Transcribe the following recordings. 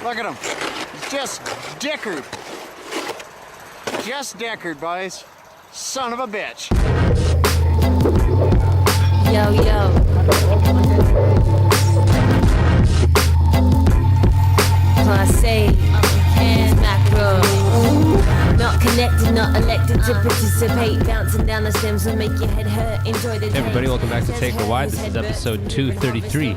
Look at him. Just dickered. Just dickered, boys. Son of a bitch. Yo, yo. Class A, and macro. Not connected, not elected to participate. Bouncing down the stems will make your head hurt. Enjoy the day. Hey everybody, welcome back to Take a Wide. This is episode 233.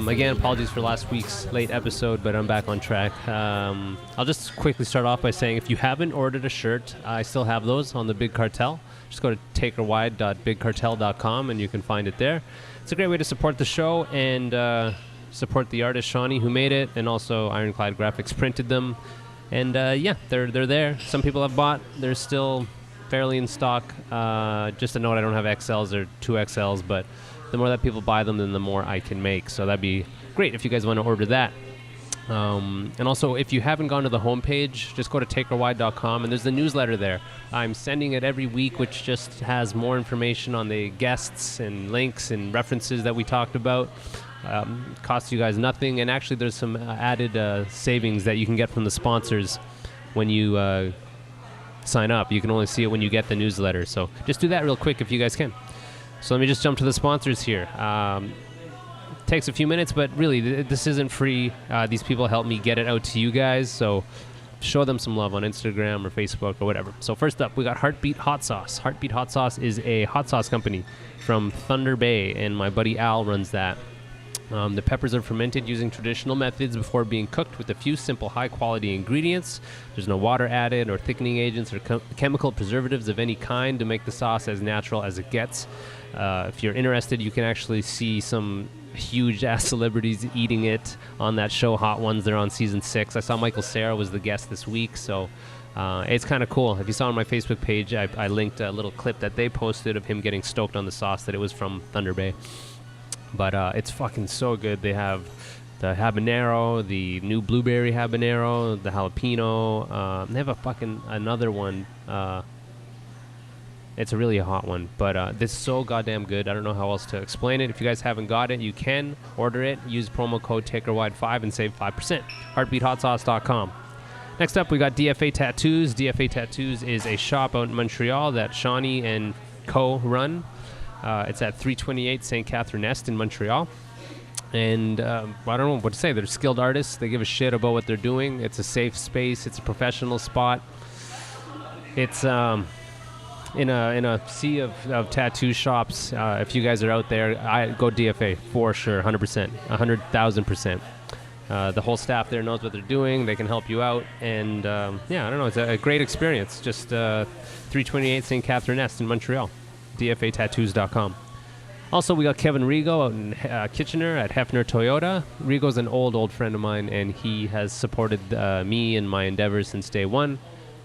Again, apologies for last week's late episode, but I'm back on track. I'll just quickly start off by saying if you haven't ordered a shirt, I still have those on the Big Cartel. Just go to takerwide.bigcartel.com and you can find it there. It's a great way to support the show and support the artist Shawnee who made it, and also Ironclad Graphics printed them. And yeah, they're there. Some people have bought. They're still fairly in stock. Just a note, I don't have XLs or 2XLs, but the more that people buy them, then the more I can make. So that'd be great if you guys want to order that. And also, if you haven't gone to the homepage, just go to takerwide.com, and there's the newsletter there. I'm sending it every week, which just has more information on the guests and links and references that we talked about. Costs you guys nothing, and actually there's some added savings that you can get from the sponsors when you sign up. You can only see it when you get the newsletter, so just do that real quick if you guys can. So let me just jump to the sponsors here. Takes a few minutes, but really this isn't free. These people help me get it out to you guys, so show them some love on Instagram or Facebook or whatever. So first up, we got Heartbeat Hot Sauce. Heartbeat Hot Sauce is a hot sauce company from Thunder Bay, and my buddy Al runs that. The peppers are fermented using traditional methods before being cooked with a few simple high-quality ingredients. There's no water added or thickening agents or chemical preservatives of any kind to make the sauce as natural as it gets. If you're interested, you can actually see some huge-ass celebrities eating it on that show Hot Ones. They're on season 6. I saw Michael Cera was the guest this week, so it's kind of cool. If you saw on my Facebook page, I linked a little clip that they posted of him getting stoked on the sauce, that it was from Thunder Bay. But it's fucking so good. They have the habanero, the new blueberry habanero, the jalapeno. They have a fucking another one. It's a really hot one, but this is so goddamn good. I don't know how else to explain it. If you guys haven't got it, you can order it. Use promo code TakerWide5 and save 5%. HeartbeatHotSauce.com. Next up, we got DFA Tattoos. DFA Tattoos is a shop out in Montreal that Shawnee and Co. run. It's at 328 St. Catherine Est in Montreal. And I don't know what to say. They're skilled artists. They give a shit about what they're doing. It's a safe space. It's a professional spot. It's in a sea of tattoo shops. If you guys are out there, I go DFA for sure, 100%, 100,000%. The whole staff there knows what they're doing. They can help you out. And yeah, I don't know. It's a great experience. Just 328 St. Catherine Est in Montreal. DFAtattoos.com. Also, we got Kevin Rigo out in Kitchener at Hefner Toyota. Rigo's an old friend of mine, and he has supported me and my endeavors since day one,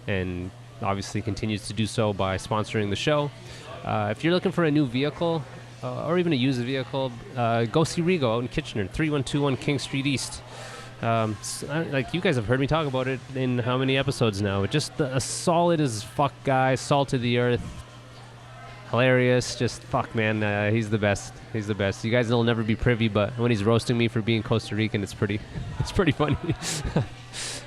and obviously continues to do so by sponsoring the show. If you're looking for a new vehicle, or even a used vehicle, go see Rigo out in Kitchener, 3121 King Street East. Like you guys have heard me talk about it in how many episodes now? Just a solid as fuck guy, salt of the earth, hilarious, just fuck, man. He's the best. He's the best. You guys will never be privy, but when he's roasting me for being Costa Rican, it's pretty funny.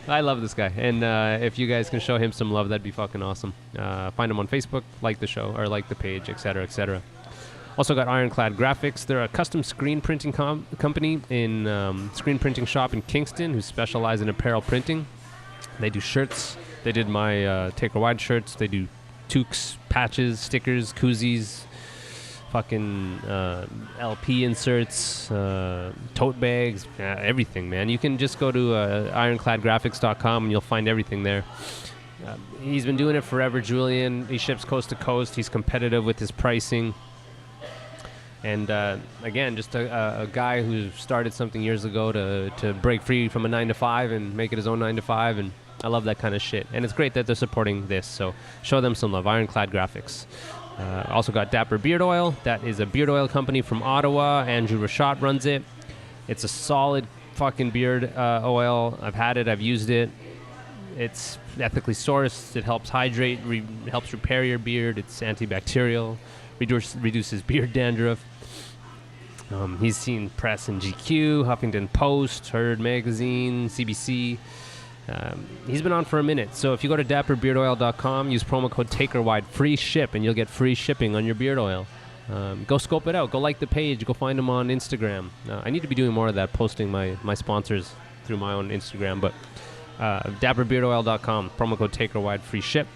I love this guy, and if you guys can show him some love, that'd be fucking awesome. Find him on Facebook, like the show, or like the page, etc., etc. Also got Ironclad Graphics. They're a custom screen printing company in screen printing shop in Kingston who specialize in apparel printing. They do shirts. They did my Take a Wide shirts. They do toques, patches, stickers, koozies, fucking LP inserts, tote bags, everything, man. You can just go to ironcladgraphics.com and you'll find everything there. He's been doing it forever, Julian. He ships coast to coast. He's competitive with his pricing. And again, just a guy who started something years ago to break free from a 9-to-5 and make it his own 9-to-5, and I love that kind of shit. And it's great that they're supporting this, so show them some love. Ironclad Graphics. Also got Dapper Beard Oil. That is a beard oil company from Ottawa. Andrew Rashad runs it. It's a solid fucking beard oil. I've had it. I've used it. It's ethically sourced. It helps hydrate, helps repair your beard. It's antibacterial, reduces beard dandruff. He's seen press in GQ, Huffington Post, Herd Magazine, CBC. He's been on for a minute. So if you go to dapperbeardoil.com, use promo code TAKERWIDE, free ship, and you'll get free shipping on your beard oil. Go scope it out. Go like the page. Go find him on Instagram. I need to be doing more of that, posting my sponsors through my own Instagram. But dapperbeardoil.com, promo code TAKERWIDE, free ship.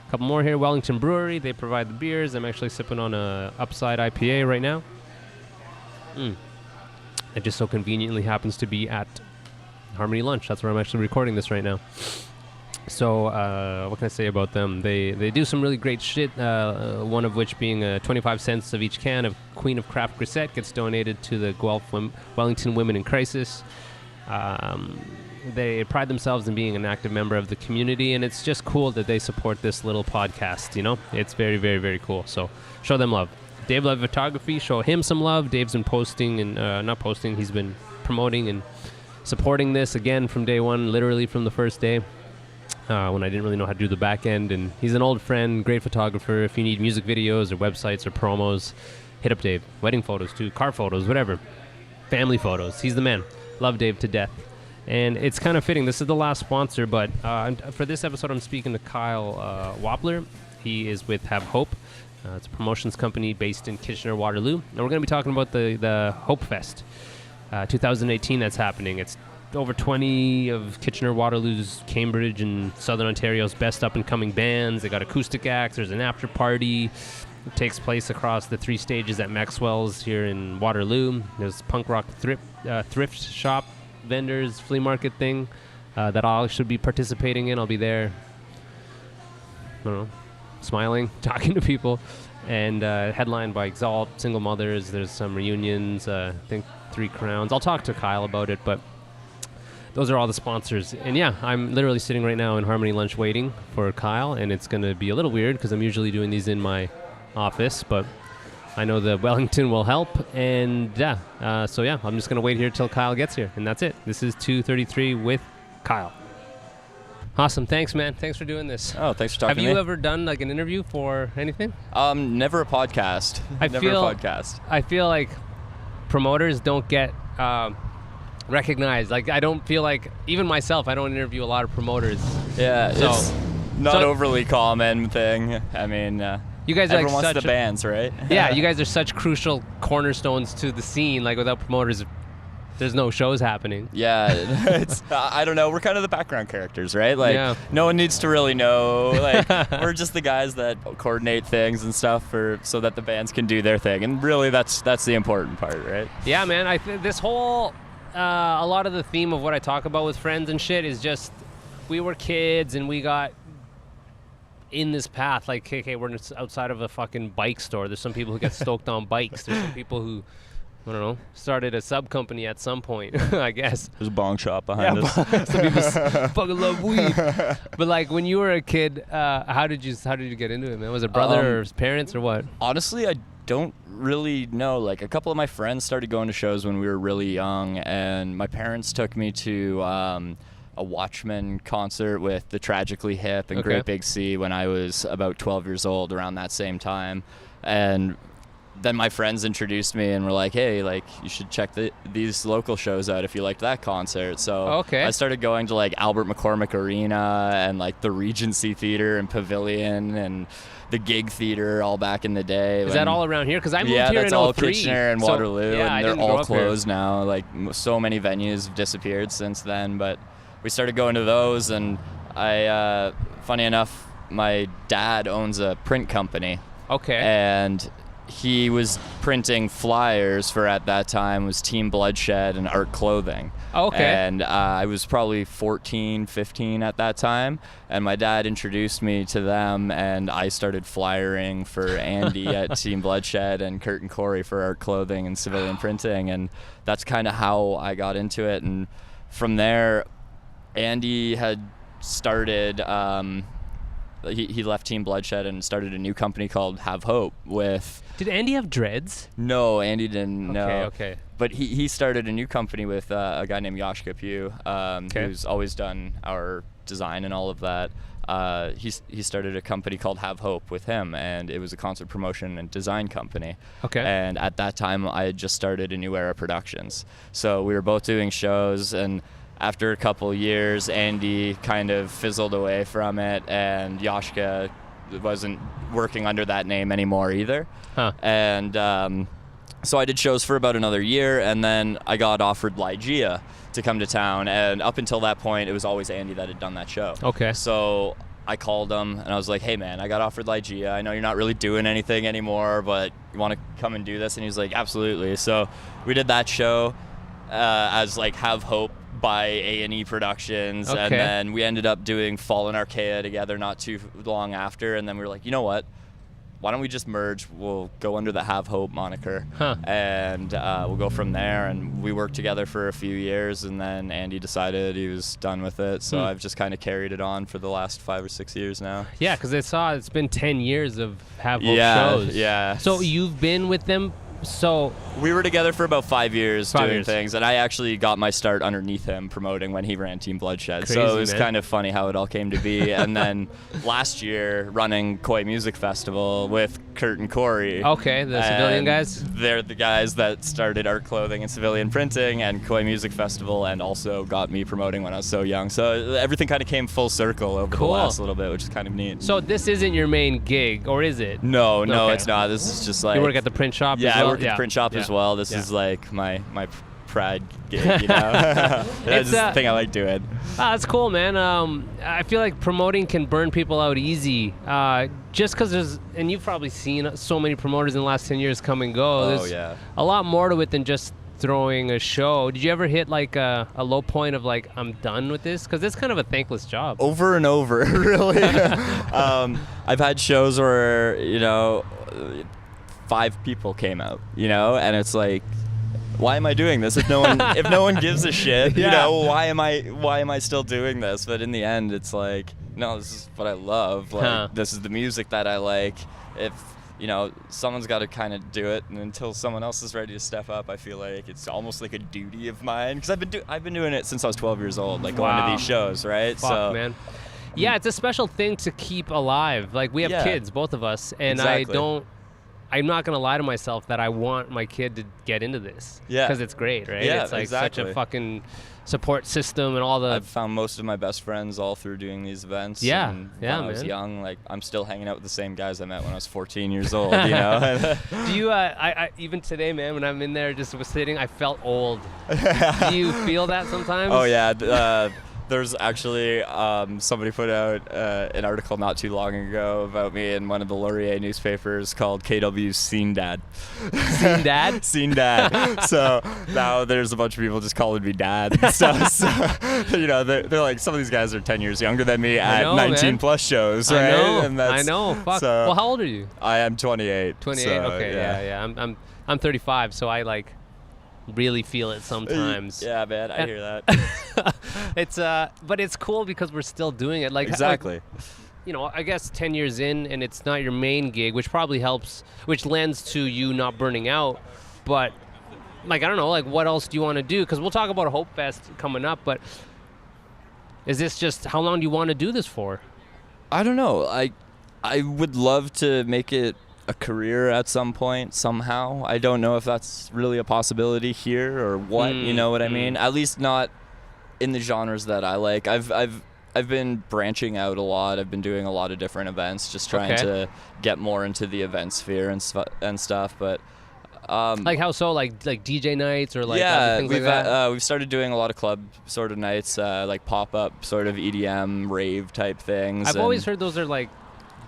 A couple more here. Wellington Brewery. They provide the beers. I'm actually sipping on a Upside IPA right now. It just so conveniently happens to be at Harmony Lunch. That's where I'm actually recording this right now. So what can I say about them? They do some really great shit, one of which being 25 cents of each can of Queen of Craft Grisette gets donated to the Guelph Wellington Women in Crisis. They pride themselves in being an active member of the community, and it's just cool that they support this little podcast, you know? It's very, very, very cool. So show them love. Dave Love Photography, show him some love. Dave's been posting and not posting, he's been promoting and supporting this again from day one, literally from the first day when I didn't really know how to do the back end. And he's an old friend, great photographer. If you need music videos or websites or promos, hit up Dave. Wedding photos too, car photos, whatever. Family photos. He's the man. Love Dave to death. And it's kind of fitting. This is the last sponsor, but for this episode, I'm speaking to Kyle Wappler. He is with Have Hope. It's a promotions company based in Kitchener-Waterloo. And we're going to be talking about the Hope Fest 2018 that's happening. It's over 20 of Kitchener-Waterloo's, Cambridge, and Southern Ontario's best up-and-coming bands. They got acoustic acts. There's an after-party. It takes place across the 3 stages at Maxwell's here in Waterloo. There's punk rock thrift shop vendors, flea market thing that I should be participating in. I'll be there, I don't know, smiling, talking to people, and headlined by Exalt, Single Mothers. There's some reunions, I think 3 Crowns. I'll talk to Kyle about it, but those are all the sponsors. And yeah, I'm literally sitting right now in Harmony Lunch waiting for Kyle, and it's going to be a little weird because I'm usually doing these in my office, but I know the Wellington will help, and so yeah, I'm just going to wait here till Kyle gets here, and that's it. This is 233 with Kyle. Awesome. Thanks, man. Thanks for doing this. Oh, thanks for talking to me. Have you ever done like an interview for anything? Never a podcast. Never a podcast. I feel like promoters don't get recognized. Like, I don't feel like, even myself, I don't interview a lot of promoters. Yeah, so, it's not overly common thing. I mean, you guys are everyone like wants the bands, right? Yeah, you guys are such crucial cornerstones to the scene. Like, without promoters, there's no shows happening. Yeah, it's I don't know. We're kind of the background characters, right? Like, no one needs to really know. Like, we're just the guys that coordinate things and stuff so that the bands can do their thing. And really, that's the important part, right? Yeah, man. This whole a lot of the theme of what I talk about with friends and shit is just we were kids and we got in this path. Like, okay, we're outside of a fucking bike store. There's some people who get stoked on bikes. There's some people who, I don't know, started a sub company at some point, I guess. There's a bong shop behind us. Some people fucking love weed. But like, when you were a kid, how did you get into it, man? Was it brother or parents or what? Honestly, I don't really know. Like, a couple of my friends started going to shows when we were really young, and my parents took me to a Watchmen concert with the Tragically Hip and Great Big Sea when I was about 12 years old, around that same time. And then my friends introduced me and were like, hey, like, you should check these local shows out if you liked that concert. So I started going to like Albert McCormick Arena and like the Regency Theater and Pavilion and the Gig Theater all back in the day. Is that all around here? Because I moved here in 03. Yeah, that's all Kitchener and Waterloo, and they're all closed now. Like, so many venues have disappeared since then, but we started going to those, and I, funny enough, my dad owns a print company. Okay. And he was printing flyers for, at that time, was Team Bloodshed and Art Clothing. Okay. And I was probably 14, 15 at that time, and my dad introduced me to them, and I started flyering for Andy at Team Bloodshed and Kurt and Corey for Art Clothing and Civilian Printing, and that's kind of how I got into it. And from there, Andy had started, he left Team Bloodshed and started a new company called Have Hope with... Did Andy have dreads? No, Andy didn't. No. Okay. but he started a new company with a guy named Yoshka Pugh, who's always done our design and all of that. He started a company called Have Hope with him, and it was a concert promotion and design company. Okay. And at that time, I had just started a New Era Productions. So we were both doing shows, and after a couple years, Andy kind of fizzled away from it, and Yoshka wasn't working under that name anymore either. Huh. And so I did shows for about another year, and then I got offered Lygia to come to town, and up until that point, it was always Andy that had done that show. Okay. So I called him, and I was like, hey, man, I got offered Lygia. I know you're not really doing anything anymore, but you want to come and do this? And he was like, absolutely. So we did that show as, like, Have Hope by A&E Productions, Okay. and then we ended up doing Fallen Archaea together not too long after, and then we were like, you know what? Why don't we just merge? We'll go under the Have Hope moniker, and we'll go from there. And we worked together for a few years, and then Andy decided he was done with it. So I've just kind of carried it on for the last 5 or 6 years now. Yeah, because it's been 10 years of Have Hope Yeah, shows. yeah. So you've been with them. So We were together for about 5 years 5 doing years. things, and I actually got my start underneath him promoting when he ran Team Bloodshed. So Crazy, it was man. kind of funny how it all came to be. And then last year, running Koi Music Festival with Kurt and Corey. Okay, the civilian And guys? They're the guys that started Art Clothing and Civilian Printing and Koi Music Festival, and also got me promoting when I was so young. So everything kind of came full circle over Cool. the last little bit, which is kind of neat. So this isn't your main gig, or is it? No, Okay. it's not. This is just like... You work at the print shop Yeah, as well? I work at the print shop Yeah. as well. This Yeah. is like my pride gig, you know? That's It's, the thing I like doing. That's cool, man. I feel like promoting can burn people out easy. Just because and you've probably seen so many promoters in the last 10 years come and go. Oh, There's yeah. a lot more to it than just throwing a show. Did you ever hit like a low point of like, I'm done with this? Because it's kind of a thankless job. Over and over, really. I've had shows where, 5 people came out, and it's like, why am I doing this if no one gives a shit? Yeah. Why am I still doing this? But in the end, it's like, no, this is what I love. Like, this is the music that I like. If someone's got to kind of do it, and until someone else is ready to step up, I feel like it's almost like a duty of mine, because I've been doing it since I was 12 years old, like going to these shows, right? Fuck, man. Yeah, it's a special thing to keep alive. Like, we have kids, both of us, and Exactly. I'm not going to lie to myself that I want my kid to get into this. Yeah. Because it's great, right? Yeah, it's like such a exactly. fucking support system and all the... I've found most of my best friends all through doing these events. Yeah, and yeah, when I was man. young, like, I'm still hanging out with the same guys I met when I was 14 years old, Do Do you, I even today, man, when I'm in there just was sitting, I felt old. Do you feel that sometimes? Oh, yeah. There's actually somebody put out an article not too long ago about me in one of the Laurier newspapers called KW's Scene Dad. Scene Dad? Scene Dad. So now there's a bunch of people just calling me Dad and stuff. So, they're like, some of these guys are 10 years younger than me at know, 19 man. plus shows, right? I know. Fuck. So Well, how old are you? I am 28. 28. So, Okay. Yeah. I'm 35, so I like really feel it sometimes. Yeah, man, I hear that. But it's cool because we're still doing it. Like Exactly. I guess 10 years in, and it's not your main gig, which probably helps, which lends to you not burning out. But like, I don't know, like, what else do you want to do? Because we'll talk about Hope Fest coming up, but is this just, how long do you want to do this for? I don't know. I would love to make it a career at some point somehow. I don't know if that's really a possibility here or what, you know what I mean? At least not in the genres that I like. I've been branching out a lot. I've been doing a lot of different events, just trying to get more into the event sphere and stuff, but Like how so? Like DJ nights or like other things we've like that? we've started doing a lot of club sort of nights, like pop-up sort of EDM rave type things. I've always heard those are like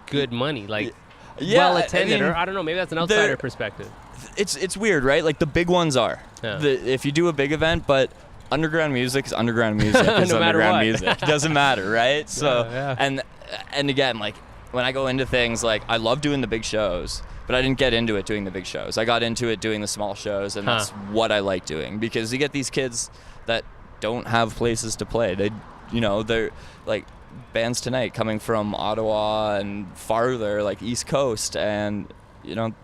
good money, like Yeah, well attended, I mean, or I don't know, maybe that's an outsider perspective. It's weird, right? Like the big ones are. Yeah. If you do a big event, but underground music is underground music. Is No matter underground what. music. It doesn't matter, right? So Yeah. and again, like when I go into things, like I love doing the big shows, but I didn't get into it doing the big shows. I got into it doing the small shows, and that's what I like doing, because you get these kids that don't have places to play. They're like bands tonight coming from Ottawa and farther, like East Coast, and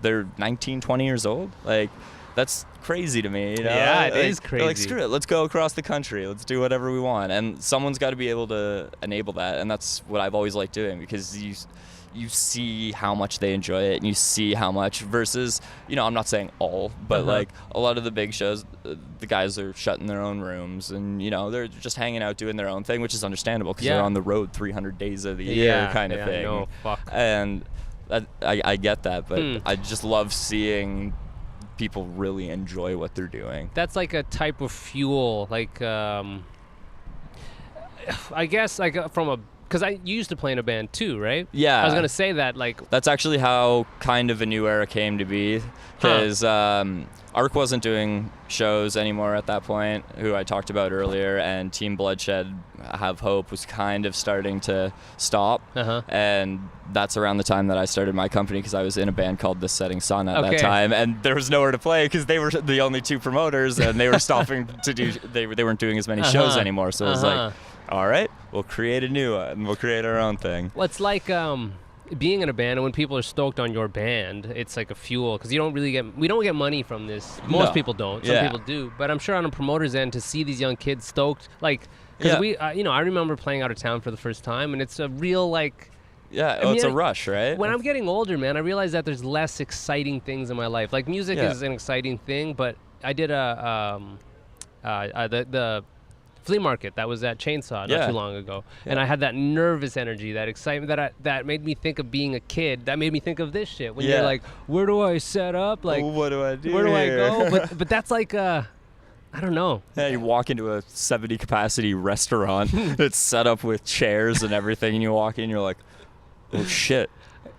they're 19, 20 years old. Like, that's crazy to me. You know? Yeah, it is They're like, crazy. screw it, let's go across the country. Let's do whatever we want. And someone's got to be able to enable that. And that's what I've always liked doing, because you see how much they enjoy it, and you see how much versus, I'm not saying all, but like a lot of the big shows, the guys are shut in their own rooms, and they're just hanging out doing their own thing, which is understandable because they're on the road 300 days of the year kind of thing. No, fuck. And I get that, but I just love seeing people really enjoy what they're doing. That's like a type of fuel, like I guess like from a, because I used to play in a band too, right? Yeah. I was gonna say that, like, that's actually how kind of a new era came to be, because Arc wasn't doing shows anymore at that point, who I talked about earlier, and Team Bloodshed Have Hope was kind of starting to stop, and that's around the time that I started my company, because I was in a band called The Setting Sun at that time, and there was nowhere to play because they were the only two promoters, and they were stopping to do, they weren't doing as many shows anymore, so it was like, all right, we'll create a new one. We'll create our own thing. Well, it's like being in a band, and when people are stoked on your band, it's like a fuel, because we don't get money from this. Most people don't. Some people do. But I'm sure on a promoter's end, to see these young kids stoked, like, because I remember playing out of town for the first time, and it's a real, like, it's a rush, right? When I'm getting older, man, I realize that there's less exciting things in my life. Like, music is an exciting thing, but I did the flea market that was at Chainsaw not too long ago, and I had that nervous energy, that excitement that made me think of being a kid. That made me think of this shit when you're like, where do I set up? Like, what do I do? Where do I go? But that's like I don't know. Yeah, you walk into a 70 capacity restaurant that's set up with chairs and everything, and you walk in, you're like, oh shit.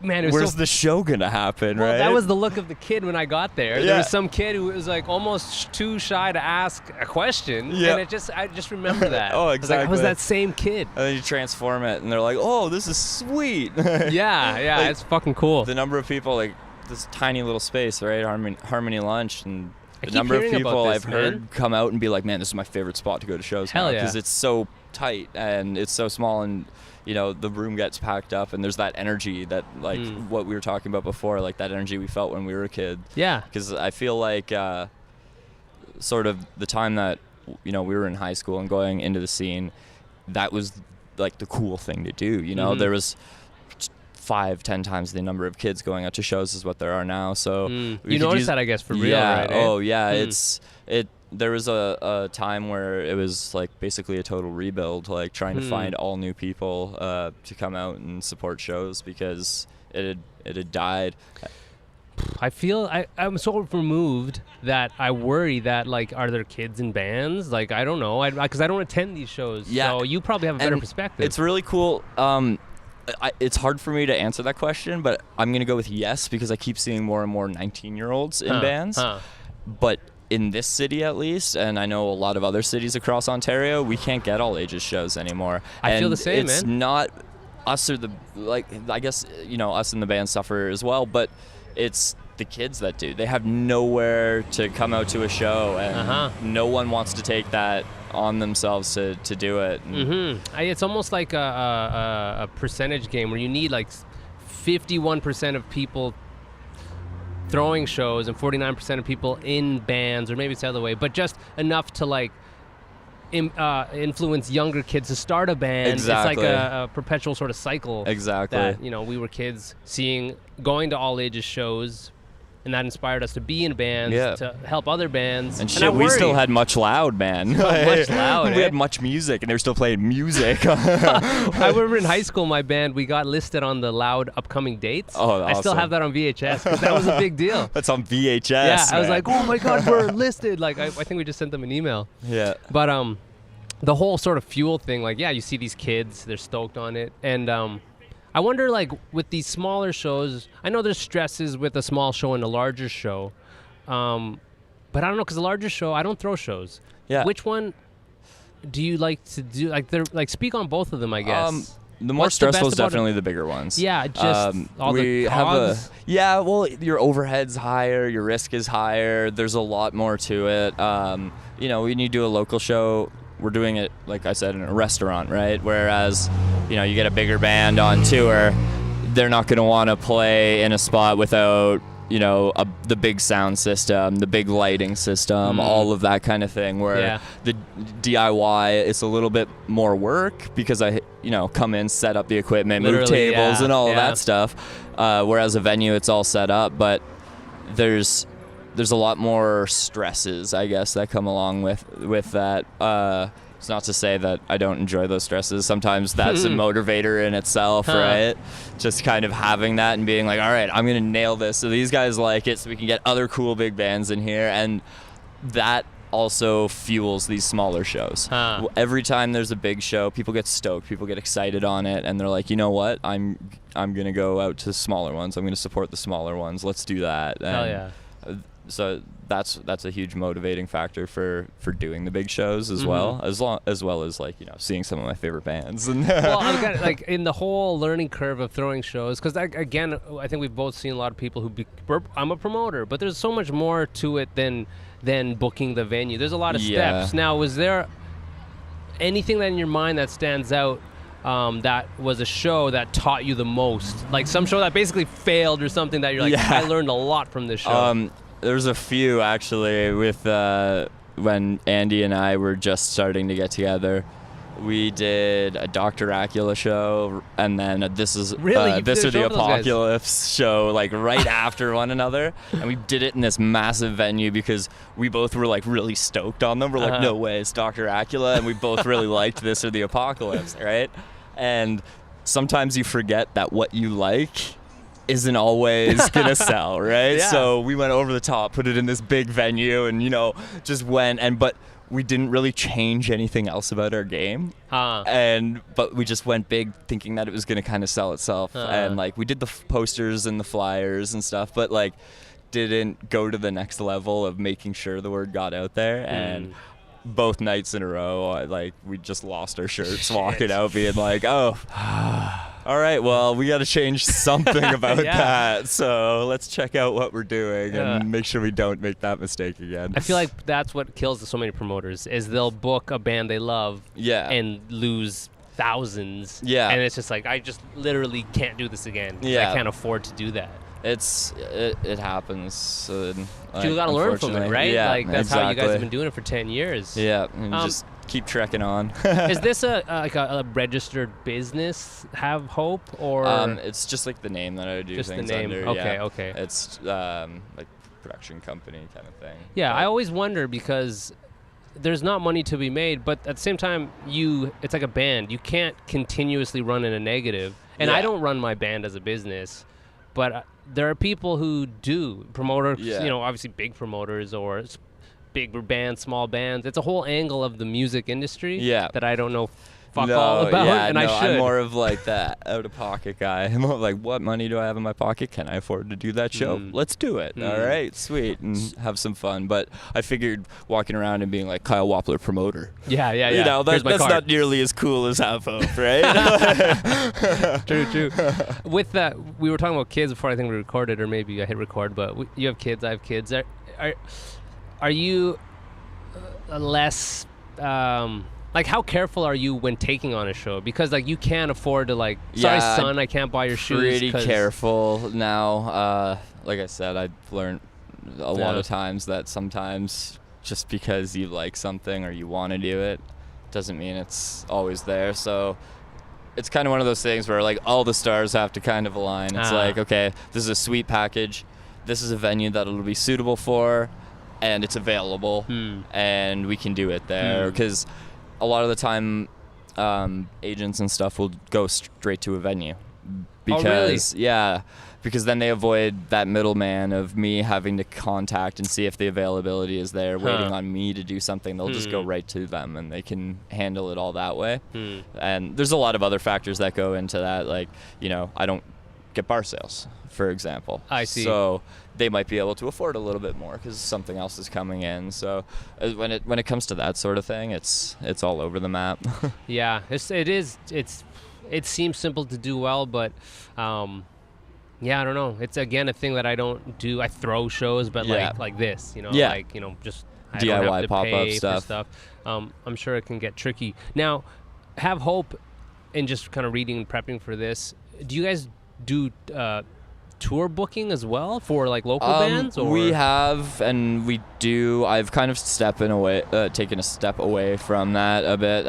Man, it was where's the show gonna happen, right? That was the look of the kid when I got there. There was some kid who was like almost too shy to ask a question, and I just remember that. Oh, exactly. I was that same kid. And then you transform it, and they're like, oh, this is sweet. yeah, like, it's fucking cool. The number of people, like, this tiny little space, right? Harmony Lunch, and the number of people I've heard come out and be like, man, this is my favorite spot to go to shows now, because it's so tight and it's so small, and the room gets packed up, and there's that energy that, like, what we were talking about before, like that energy we felt when we were a kid. Yeah. Because I feel like sort of the time that, we were in high school and going into the scene, that was like the cool thing to do. There was 5-10 times the number of kids going out to shows as what there are now. So you noticed that, I guess, for real, right? Oh yeah, there was a time where it was like basically a total rebuild, like trying to find all new people to come out and support shows, because it had died. I feel I'm so removed that I worry that, like, are there kids in bands? Like, I don't know, because I don't attend these shows. Yeah. So you probably have a better perspective. It's really cool. It's hard for me to answer that question, but I'm gonna go with yes, because I keep seeing more and more 19-year-olds in bands. But in this city, at least, and I know a lot of other cities across Ontario, we can't get all ages shows anymore. I feel the same, man. It's not us, or I guess, us in the band suffer as well, but it's the kids that do. They have nowhere to come out to a show, and no one wants to take that on themselves to do it. It's almost like a percentage game where you need like 51% of people throwing shows and 49% of people in bands, or maybe it's the other way, but just enough to, like, influence younger kids to start a band. Exactly. It's like a perpetual sort of cycle. Exactly. That, we were kids going to all ages shows, and that inspired us to be in bands, to help other bands. And shit, we still had Much Loud, man. Much Loud, We had Much Music, and they were still playing music. I remember in high school, my band, we got listed on the Loud upcoming dates. Oh, awesome. I still have that on VHS, because that was a big deal. That's on VHS, Yeah, man. I was like, oh my God, we're listed. Like, I think we just sent them an email. Yeah. But the whole sort of fuel thing, like, you see these kids, they're stoked on it. And I wonder, like, with these smaller shows, I know there's stresses with a small show and a larger show. But I don't know, because the larger show, I don't throw shows. Yeah. Which one do you like to do? Like, speak on both of them, I guess. The more stressful is definitely the bigger ones. Yeah, just all the cogs. Well, your overhead's higher, your risk is higher. There's a lot more to it. When you do a local show, we're doing it, like I said, in a restaurant, right? Whereas, you get a bigger band on tour, they're not going to want to play in a spot without you know, the big sound system, the big lighting system, all of that kind of thing, where the DIY is a little bit more work because I, you know, come in, set up the equipment, move tables and all of that stuff. Whereas a venue, it's all set up, but there's a lot more stresses, I guess, that come along with that. It's not to say that I don't enjoy those stresses. Sometimes that's a motivator in itself, right? Just kind of having that and being like, all right, I'm going to nail this so these guys like it so we can get other cool big bands in here. And that also fuels these smaller shows. Every time there's a big show, people get stoked, people get excited on it, and they're like, you know what? I'm going to go out to smaller ones. I'm going to support the smaller ones. Let's do that. And Hell yeah. So that's a huge motivating factor for doing the big shows as well as like, you know, seeing some of my favorite bands. Well, I'm kind of like in the whole learning curve of throwing shows, because again, I think we've both seen a lot of people who I'm a promoter, but there's so much more to it than booking the venue. There's a lot of steps. Now, was there anything that in your mind that stands out that was a show that taught you the most? Like some show that basically failed or something that you're like, I learned a lot from this show. There's a few actually with when Andy and I were just starting to get together. We did a Dr. Acula show, and then This Is the Apocalypse show, like right after one another. And we did it in this massive venue because we both were like really stoked on them. We're like, no way, it's Dr. Acula, and we both really liked This or the Apocalypse, right? And sometimes you forget that what you like isn't always gonna sell, right? So we went over the top, put it in this big venue, and you know, just went but we didn't really change anything else about our game. But we just went big thinking that it was gonna kind of sell itself. And like we did the posters and the flyers and stuff, but like didn't go to the next level of making sure the word got out there. And both nights in a row, we just lost our shirts walking out being like, oh, all right, well, we got to change something about that. So let's check out what we're doing and make sure we don't make that mistake again. I feel like that's what kills so many promoters is they'll book a band they love and lose thousands. And it's just like, I just literally can't do this again. I can't afford to do that. It happens. You gotta learn from it, right? Like that's how you guys have been doing it for 10 years. And just keep trekking on. Is this a registered business? Have Hope or? It's just like the name that I do just things the name. under. Okay. It's like production company kind of thing. Yeah, I always wonder because there's not money to be made, but at the same time, it's like a band. You can't continuously run in a negative. And I don't run my band as a business, but there are people who do, promoters, you know, obviously big promoters or big bands, small bands. It's a whole angle of the music industry that I don't know all about, and I should. I'm more of like that out-of-pocket guy. I'm more like, what money do I have in my pocket? Can I afford to do that show? Let's do it. All right, sweet, and have some fun. But I figured walking around and being like Kyle Wappler promoter. Yeah. You know, that's not nearly as cool as Have Hope, right? True. With that, we were talking about kids before I think we recorded, or maybe I hit record, but you have kids, I have kids. Are you less... like, how careful are you when taking on a show? Because, like, you can't afford to, like, sorry, son, I can't buy your shoes. Pretty careful now. Like I said, I've learned a lot of times that sometimes just because you like something or you want to do it doesn't mean it's always there. So it's kind of one of those things where, like, all the stars have to kind of align. It's like, okay, this is a sweet package. This is a venue that it'll be suitable for, and it's available, and we can do it there. Because a lot of the time, agents and stuff will go straight to a venue because because then they avoid that middleman of me having to contact and see if the availability is there, waiting on me to do something. They'll just go right to them, and they can handle it all that way. And there's a lot of other factors that go into that, like, you know, I don't get bar sales, for example. I see. So they might be able to afford a little bit more because something else is coming in. So when it comes to that sort of thing, it's all over the map. It seems simple to do well, but I don't know. It's again a thing that I don't do. I throw shows, but like this, you know, like, you know, just I don't have DIY to pop-up pay stuff. for stuff. I'm sure it can get tricky. Now, Have Hope, and just kind of reading and prepping for this. Do you guys do tour booking as well for like local bands? Or? We have, and we do. I've kind of taken a step away from that a bit.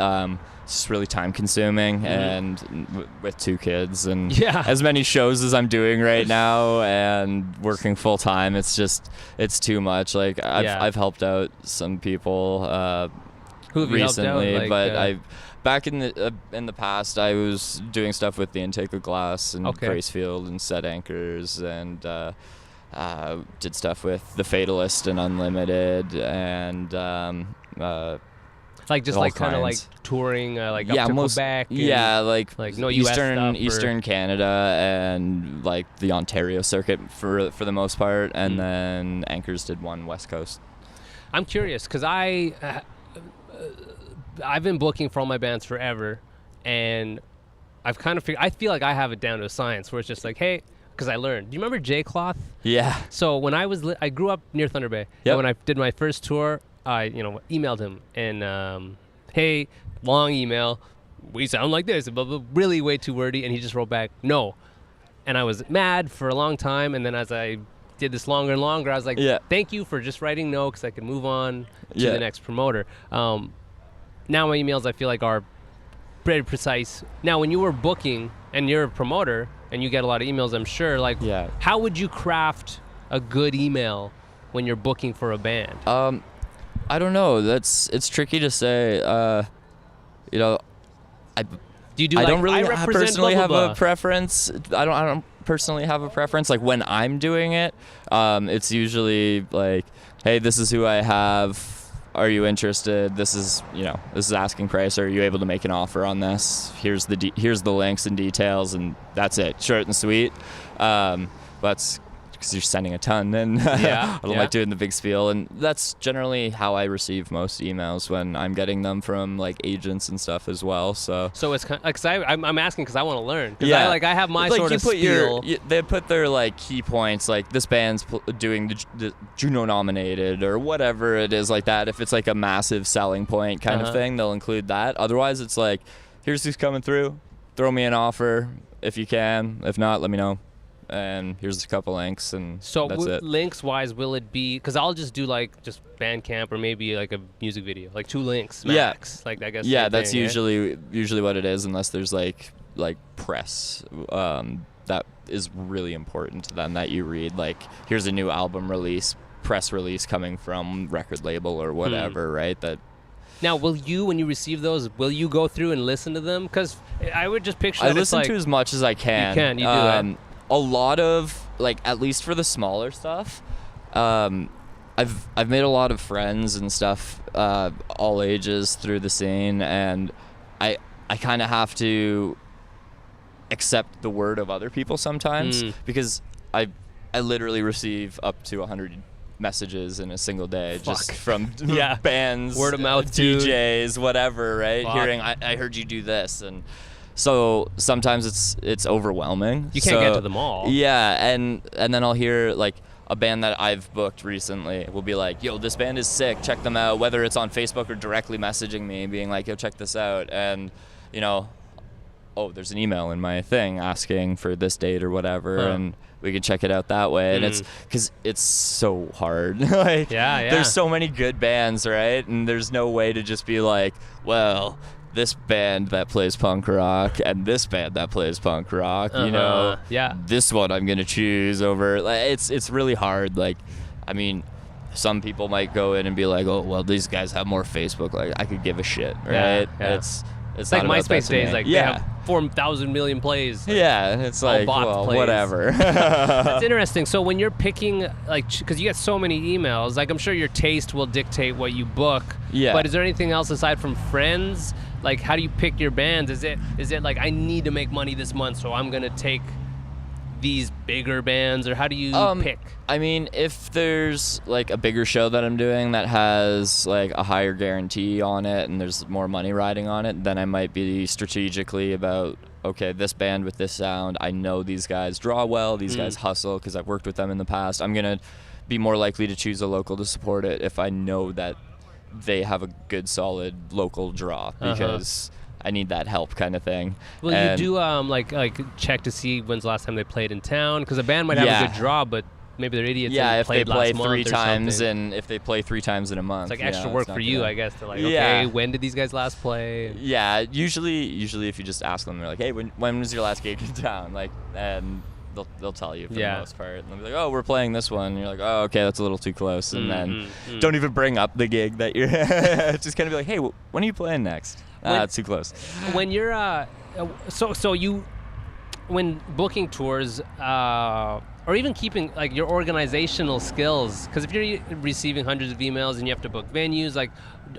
It's just really time consuming, and with 2 kids and as many shows as I'm doing right now and working full time, it's too much. Like I've helped out some people Who have you recently, helped out? but back in the past, I was doing stuff with the Intake of Glass and Gracefield and Set Anchors, and did stuff with The Fatalist and Unlimited, and like just like kind of like touring, like up to Quebec. Like no US stuff Eastern Canada and like the Ontario circuit for the most part, and then Anchors did one West Coast. I'm curious because I've been booking for all my bands forever, and I've kind of I feel like I have it down to a science where it's just like, hey, because I learned. Do you remember J Cloth? Yeah. So when I grew up near Thunder Bay, and when I did my first tour, I emailed him and hey, long email, we sound like this, blah, blah, really way too wordy, and he just wrote back no, and I was mad for a long time, and then as I did this longer and longer, I was like, thank you for just writing no, because I can move on to the next promoter. Now my emails I feel like are very precise. Now when you were booking and you're a promoter and you get a lot of emails, I'm sure, like how would you craft a good email when you're booking for a band? I don't know. It's tricky to say. I don't really personally have a preference. I don't personally have a preference. Like when I'm doing it, it's usually like, hey, this is who I have. Are you interested? This is asking price. Are you able to make an offer on this? Here's the links and details, and that's it. Short and sweet. But because you're sending a ton, and I don't like doing the big spiel, and that's generally how I receive most emails when I'm getting them from like agents and stuff as well. So it's kind of, cause I'm asking because I want to learn. I have my sort of spiel. They put their like key points, like this band's doing the Juno nominated or whatever it is like that. If it's like a massive selling point kind of thing, they'll include that. Otherwise, it's like, here's who's coming through. Throw me an offer if you can. If not, let me know. And here's a couple links, and that's it. Links wise, will it be, because I'll just do like just Bandcamp or maybe like a music video, like 2 links max. Like I guess. Yeah, that's usually what it is, unless there's like press that is really important to them that you read. Like, here's a new album release, press release coming from record label or whatever, right? That. Now, will you, when you receive those, will you go through and listen to them? Because I would just picture that I listen to as much as I can. You can, you do that. A lot of, like, at least for the smaller stuff, I've made a lot of friends and stuff, all ages through the scene, and I kind of have to accept the word of other people sometimes, because I literally receive up to 100 messages in a single day just from bands, word of mouth, DJs, whatever, right? Hearing, I heard you do this, and so sometimes it's overwhelming. You can't get to them all. Yeah, and then I'll hear like a band that I've booked recently will be like, yo, this band is sick, check them out, whether it's on Facebook or directly messaging me being like, yo, check this out, and there's an email in my thing asking for this date or whatever, and we can check it out that way. And it's because it's so hard. Like, there's so many good bands, right? And there's no way to just be like, well, this band that plays punk rock and this band that plays punk rock, this one I'm gonna choose over. Like, it's really hard. Like, I mean, some people might go in and be like, oh, well, these guys have more Facebook. Like, I could give a shit, right? It's like not MySpace days. Like, they have 4,000 million plays. Like, it's like, well, whatever. That's interesting. So when you're picking, like, because you get so many emails, like, I'm sure your taste will dictate what you book. Yeah. But is there anything else aside from friends? Like, how do you pick your bands? Is it like, I need to make money this month, so I'm gonna take these bigger bands, or how do you pick? I mean, if there's like a bigger show that I'm doing that has like a higher guarantee on it and there's more money riding on it, then I might be strategically about, okay, this band with this sound, I know these guys draw well, these guys hustle because I've worked with them in the past. I'm gonna be more likely to choose a local to support it if I know that they have a good solid local draw, because I need that help kind of thing. Well, And you do like check to see when's the last time they played in town, because a band might have a good draw, but maybe they're idiots. Yeah, and if they played play last 3 month or times, something. and if they play 3 times in a month, It's like extra work for you, I guess. To like, Yeah. okay, when did these guys last play? Yeah, usually if you just ask them, they're like, hey, when was your last gig in town? Like, and they'll tell you for the most part. And they'll be like, oh, we're playing this one. And you're like, oh, okay, that's a little too close. And then don't even bring up the gig that you're just kind of be like, hey, when are you playing next? It's too close. When you're so you when booking tours or even keeping like your organizational skills, because if you're receiving hundreds of emails and you have to book venues, like,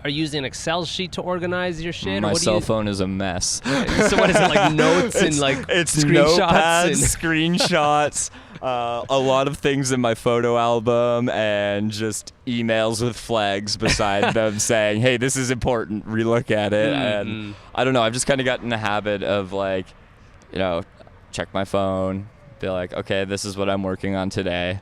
are you using an Excel sheet to organize your shit? My cell phone is a mess. So what is it, like notes and like it's screenshots? Notepads, screenshots, a lot of things in my photo album, and just emails with flags beside them saying, hey, this is important, relook at it. And I don't know, I've just kind of gotten in the habit of like, check my phone, be like, okay, this is what I'm working on today.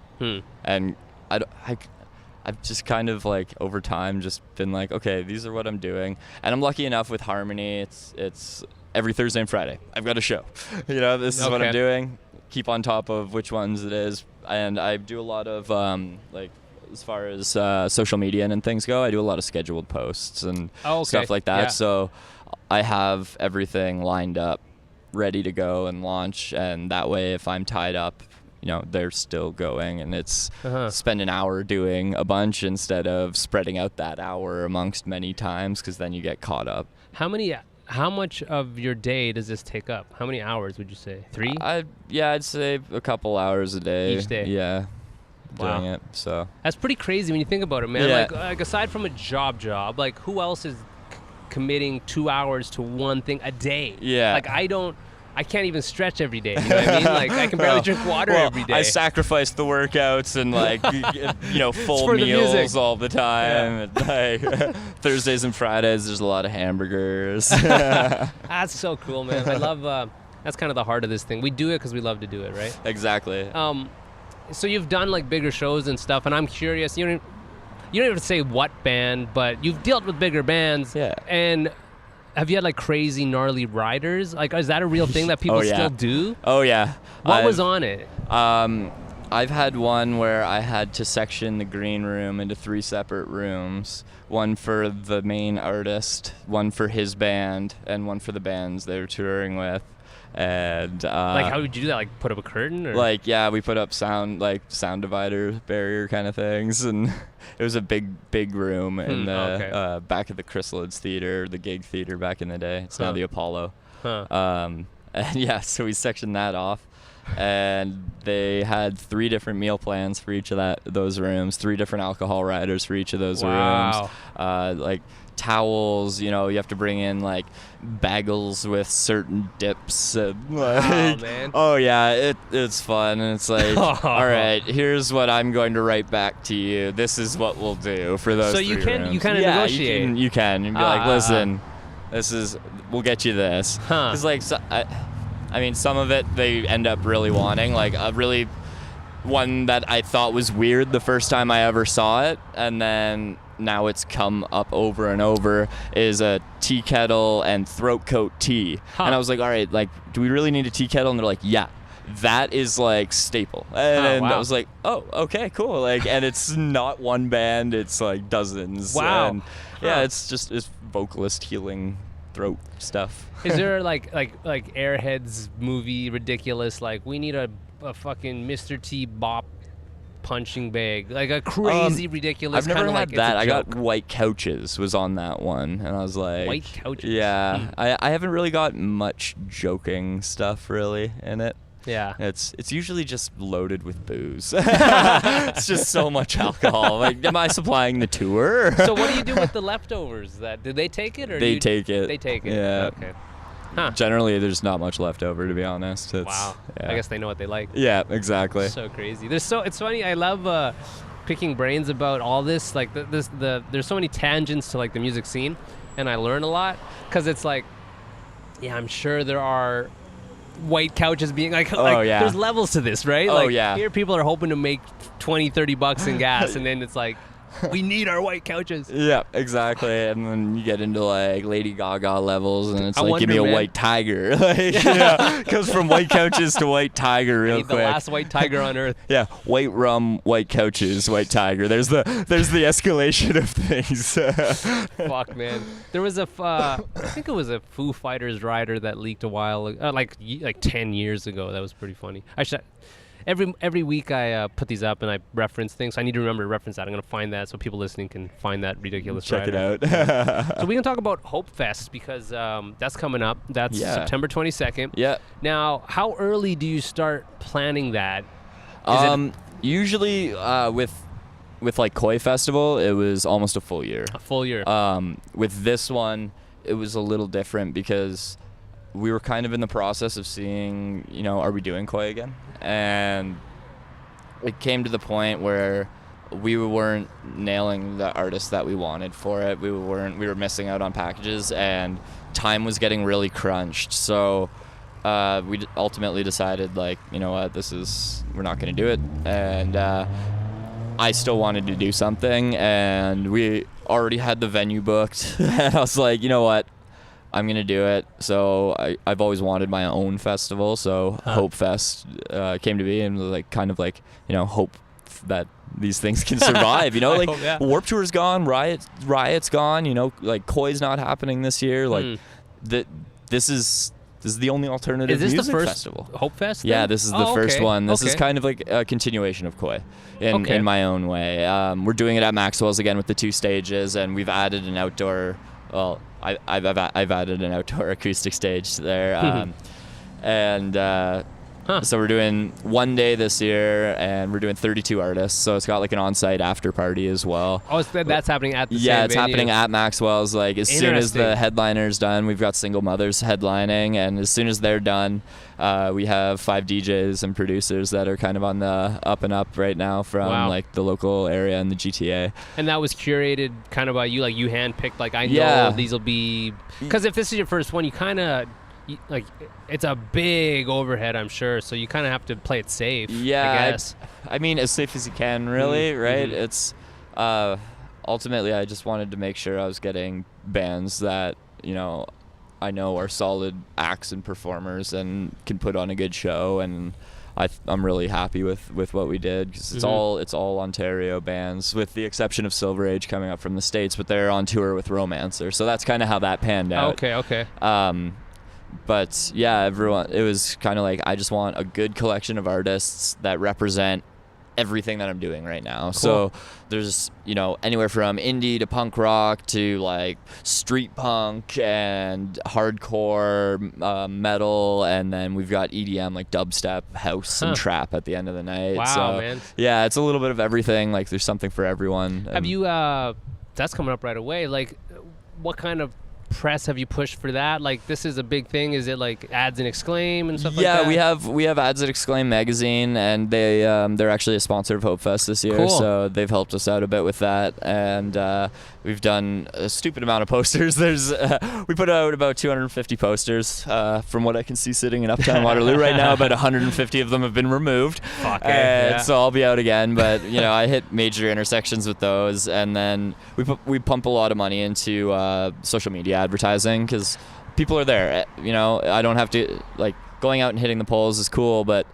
And I've just kind of like over time just been like, okay, these are what I'm doing. And I'm lucky enough with Harmony, it's every Thursday and Friday I've got a show. This is what I'm doing. Keep on top of which ones it is. And I do a lot of like, as far as social media and things go, I do a lot of scheduled posts and stuff like that. So I have everything lined up, ready to go and launch, and that way if I'm tied up, they're still going, and it's spend an hour doing a bunch instead of spreading out that hour amongst many times, because then you get caught up. How much of your day does this take up? How many hours would you say? 3? I'd say a couple hours a day. Each day? Yeah. Doing it, so. That's pretty crazy when you think about it, man. Yeah. Like aside from a job, like who else is committing 2 hours to one thing a day? Yeah. Like I can't even stretch every day. You know what I mean? Like I can barely drink water every day. I sacrifice the workouts and like full meals all the time. Yeah. And, like, Thursdays and Fridays, there's a lot of hamburgers. That's so cool, man. I love. That's kind of the heart of this thing. We do it because we love to do it, right? Exactly. So you've done like bigger shows and stuff, and I'm curious. You don't have to say what band, but you've dealt with bigger bands. Yeah. And have you had like crazy gnarly riders? Like, is that a real thing that people still do? Oh yeah. What was on it? I've had one where I had to section the green room into 3 separate rooms. One for the main artist, one for his band, and one for the bands they were touring with. And like, how would you do that? Like, put up a curtain? Or? Like, yeah, we put up sound divider, barrier kind of things, and it was a big room in the back of the Chrysalids Theater, the gig theater back in the day. It's now the Apollo. And yeah, so we sectioned that off, and they had 3 different meal plans for each of those rooms, 3 different alcohol riders for each of those rooms. Like towels, you have to bring in like bagels with certain dips. And, like, man. Oh yeah, it's fun, and it's like, all right, here's what I'm going to write back to you. This is what we'll do for those. So you 3 can rooms. you kind of negotiate. You can be like, listen, we'll get you this. Because like, I mean, some of it they end up really wanting, like a really one that I thought was weird the first time I ever saw it, and then now it's come up over and over, is a tea kettle and throat coat tea. And I was like, all right, like, do we really need a tea kettle? And they're like, yeah, that is like staple. And I was like, oh, okay, cool. Like, and it's not one band, it's like dozens. Wow. And yeah, it's vocalist healing throat stuff. Is there like Airheads movie ridiculous, like we need a fucking Mr. T bop punching bag, like a crazy ridiculous. I've never had like that. I got White Couches was on that one, and I was like, White Couches. Yeah, I haven't really got much joking stuff really in it. Yeah, it's usually just loaded with booze. It's just so much alcohol. Like, am I supplying the tour? So what do you do with the leftovers? Did they take it, or they take it? They take it. Yeah. Okay. Generally, there's not much left over, to be honest. Wow. Yeah. I guess they know what they like. Yeah, exactly. So crazy. It's funny. I love picking brains about all this. Like there's so many tangents to like the music scene, and I learn a lot because it's like, yeah, I'm sure there are White Couches being like yeah. There's levels to this, right? Oh, like, yeah. Here people are hoping to make $20-30 in gas, and then it's like, We need our white couches. Yeah, exactly. And then you get into like Lady Gaga levels, and it's I like, give me wonder, a man. white tiger. Like, yeah, goes from white couches to white tiger real Need quick. the last white tiger on earth. Yeah, white rum, white couches, white tiger. There's the escalation of things. Fuck, man. There was I think it was a Foo Fighters rider that leaked a while, like 10 years ago. That was pretty funny. Every week I put these up and I reference things. I need to remember to reference that. I'm gonna find that so people listening can find that ridiculous. Check rider. it out. So we can talk about Hope Fest because that's coming up. That's September 22nd. Yeah. Now, how early do you start planning that? Is Usually with like Koi Festival, it was almost a full year. a full year? With this one, it was a little different because we were kind of in the process of seeing, are we doing Koi again? And it came to the point where we weren't nailing the artists that we wanted for it. We were missing out on packages, and time was getting really crunched. So we ultimately decided, like, you know what, we're not going to do it. And I still wanted to do something, and we already had the venue booked. And I was like, you know what, I'm going to do it. So I've always wanted my own festival. So Hope Fest came to be, and was like, kind of like, hope that these things can survive, like hope, yeah. Warped Tour's gone, Riot's gone, like Koi's not happening this year. Like this is the only alternative Is this music the first festival. Hope Fest? Yeah, then? this is the first one. This is Okay. kind of like a continuation of Koi in my own way. We're doing it at Maxwell's again with the 2 stages, and we've added an outdoor. Well, I've added an outdoor acoustic stage there, so we're doing one day this year, and we're doing 32 artists. So it's got like an on-site after party as well. Oh, that's happening at the Yeah, same it's venue. happening at Maxwell's. Like as soon as the Interesting. headliner's done, we've got Single Mothers headlining, and as soon as they're done, we have 5 DJs and producers that are kind of on the up and up right now from like the local area and the GTA. And that was curated kind of by you, like you handpicked, like I know Yeah. these will be, because if this is your first one, you kind of, like, it's a big overhead, I'm sure, so you kind of have to play it safe. Yeah, I guess. I mean, as safe as you can, really, right? Mhm. It's ultimately, I just wanted to make sure I was getting bands that I know are solid acts and performers and can put on a good show, and I'm really happy with what we did, because it's all Ontario bands, with the exception of Silver Age coming up from the States, but they're on tour with Romancer, so that's kind of how that panned out. Okay. But yeah, it was kind of like, I just want a good collection of artists that represent everything that I'm doing right now. Cool. So there's, anywhere from indie to punk rock to like street punk and hardcore metal, and then we've got EDM, like dubstep, house, and trap at the end of the night. Wow, so, man. Yeah, it's a little bit of everything. Like there's something for everyone. Have you, that's coming up right away, like what kind of press have you pushed for that? Like, this is a big thing. Is it like Ads and Exclaim and stuff like that? Yeah, we have Ads at Exclaim magazine, and they're actually a sponsor of Hope Fest this year. Cool. So they've helped us out a bit with that, and we've done a stupid amount of posters. We put out about 250 posters, from what I can see sitting in Uptown Waterloo right now. About 150 of them have been removed. So I'll be out again, but I hit major intersections with those, and then we pump a lot of money into social media advertising, because people are there. I don't have to, like, going out and hitting the polls is cool, but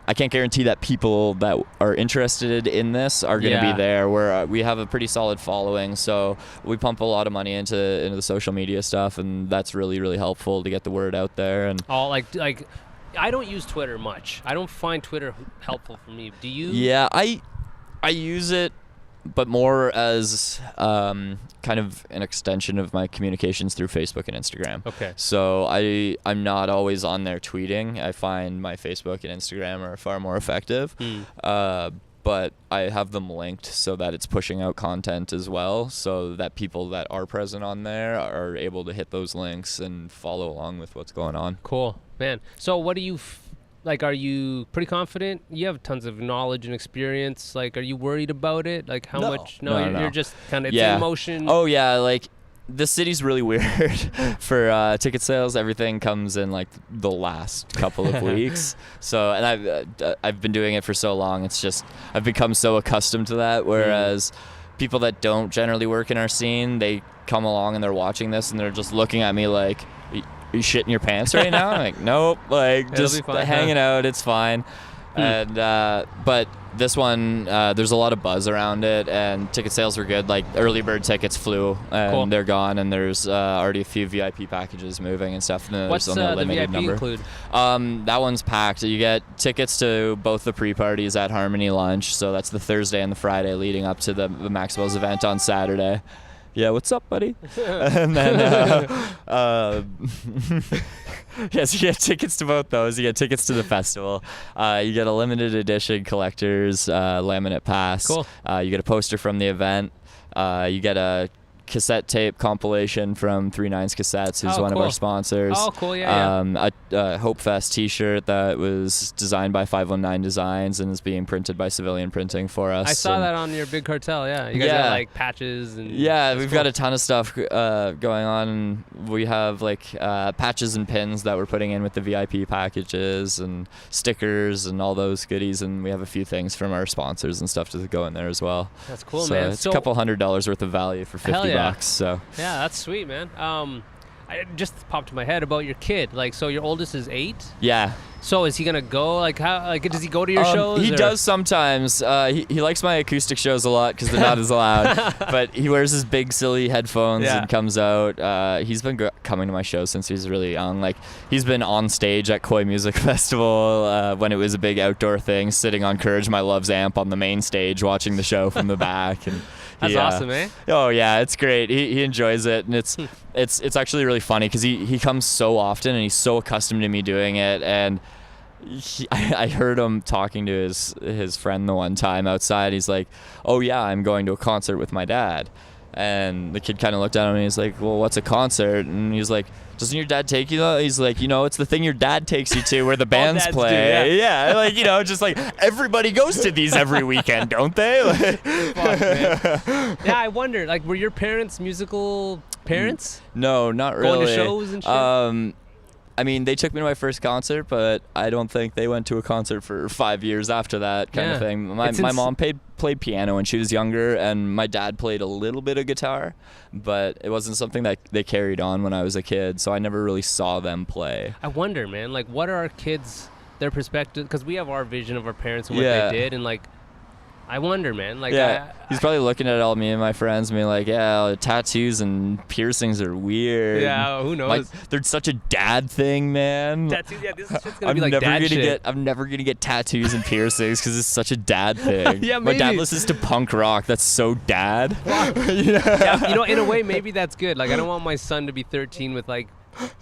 I can't guarantee that people that are interested in this are going to be there. We have a pretty solid following, so we pump a lot of money into the social media stuff, and that's really, really helpful to get the word out there. And like I don't use Twitter much. I don't find Twitter helpful for me. Do you? Yeah, I use it, but more as kind of an extension of my communications through Facebook and Instagram. Okay. So I'm not always on there tweeting. I find my Facebook and Instagram are far more effective. But I have them linked so that it's pushing out content as well, so that people that are present on there are able to hit those links and follow along with what's going on. Cool, man. So what do you like, are you pretty confident? You have tons of knowledge and experience. Like, are you worried about it? Like, how much? No, you're just kind of, it's in motion. Oh, yeah, like, the city's really weird for ticket sales. Everything comes in, like, the last couple of weeks. So, and I've been doing it for so long, it's just, I've become so accustomed to that, whereas people that don't generally work in our scene, they come along and they're watching this and they're just looking at me like, are you shitting your pants right now? I'm like, nope, like It'll just be fine, hanging out, it's fine. And but this one, there's a lot of buzz around it, and ticket sales were good. Like early bird tickets flew, and Cool. they're gone. And there's already a few VIP packages moving and stuff. And then What's there's only a the limited VIP number. include? That one's packed. You get tickets to both the pre-parties at Harmony Lunch. So that's the Thursday and the Friday leading up to the Maxwell's event on Saturday. Yeah, what's up, buddy? And then, yes, you get tickets to both those. You get tickets to the festival. You get a limited edition collector's laminate pass. Cool. You get a poster from the event. You get a cassette tape compilation from 39's Cassettes, who's one of cool. our sponsors. Oh, cool, yeah. A Hope Fest t-shirt that was designed by 519 Designs and is being printed by Civilian Printing for us. I saw And that on your Big Cartel, yeah. You guys got like patches and... yeah, that's we've cool. got a ton of stuff going on. We have like patches and pins that we're putting in with the VIP packages and stickers and all those goodies, and we have a few things from our sponsors and stuff to go in there as well. That's cool, so man. it's a couple $100 worth of value for $50. So yeah, that's sweet, man. I just popped in my head about your kid. Like, so your oldest is 8? yeah. So is he gonna go? Like, how? Like, does he go to your shows? He or? does sometimes. He likes my acoustic shows a lot because they're not as loud. But he wears his big silly headphones and comes out. He's been coming to my shows since he was really young. Like he's been on stage at Koi Music Festival when it was a big outdoor thing, sitting on Courage My Love's amp on the main stage, watching the show from the back. And That's awesome, eh? Oh yeah, it's great. He enjoys it, and it's actually really funny because he comes so often and he's so accustomed to me doing it. And I heard him talking to his friend the one time outside. He's like, "Oh yeah, I'm going to a concert with my dad." And the kid kind of looked at him and he's like, "Well, what's a concert?" And he's like, "Doesn't your dad take you though?" He's like, "It's the thing your dad takes you to where the bands dads play." do, yeah, like just like everybody goes to these every weekend, don't they? Like, Fuck, man. Yeah, I wonder. Like, were your parents musical parents? no, not really. Going to shows and shit? I mean, they took me to my first concert, but I don't think they went to a concert for 5 years after that kind of thing. My mom played piano when she was younger, and my dad played a little bit of guitar, but it wasn't something that they carried on when I was a kid, so I never really saw them play. I wonder, man. Like, what are our kids, their perspective? Because we have our vision of our parents and what they did, and like, I wonder, man. Like, he's probably looking at all me and my friends and being like, "Yeah, tattoos and piercings are weird." Yeah, who knows? They're such a dad thing, man. Tattoos, yeah, this shit's gonna be like dad shit. I'm never gonna get tattoos and piercings because it's such a dad thing. Yeah, my dad maybe. listens to punk rock. That's so dad. Yeah, in a way, maybe that's good. Like, I don't want my son to be 13 with like